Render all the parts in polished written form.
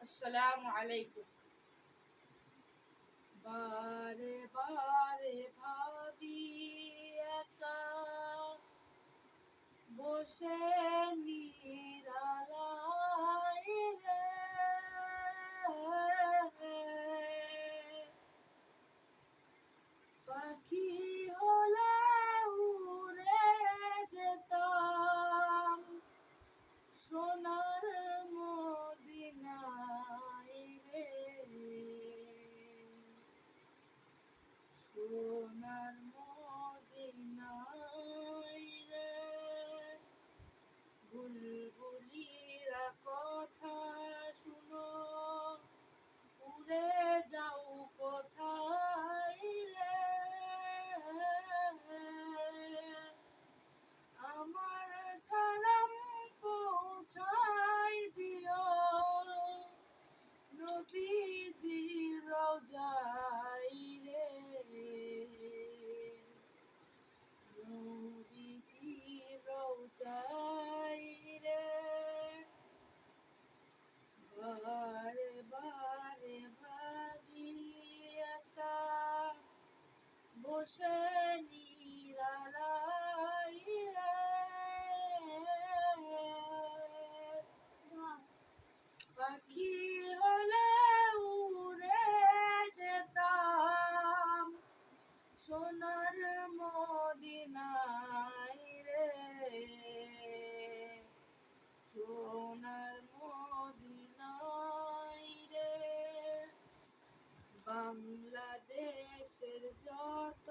আসসালামু আলাইকুম। বারে বারে ভাবি একা বসে নিরালায় রে, পাখি হলে উড়ে যেতাম সোনার মদিনায় রে, সোনার মদিনায় রে। বুলবুলিরা কথা শুনো, উড়ে যাও কোথায় রে, আমার সালাম পৌঁছাই দিও নবীজি রওজায় রে, নবীজি রওজায় রে। বারে বারে ভাবি একা বসে নিরালায় রে, পাখি হলে উড়ে যেতাম সোনার মদিনায় রে, সোনার মদিনায় রে। বাংলাদেশের যত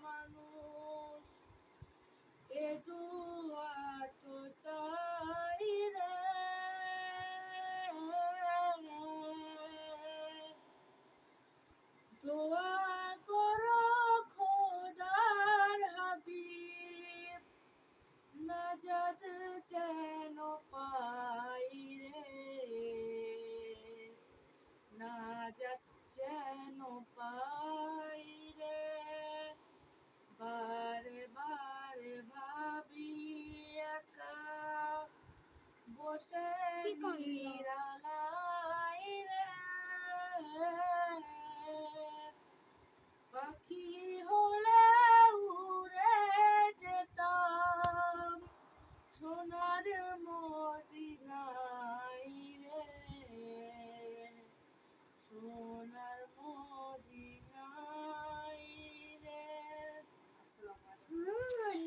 মানুষ এ দুয়া তো চাই রে, দোয়া করো খোদার হাবিব নাজাত যেন পাই রে, নাজাত যেন পাই রে। বারে বারে ভাবি একা বসে নিরালায় রে, পাখি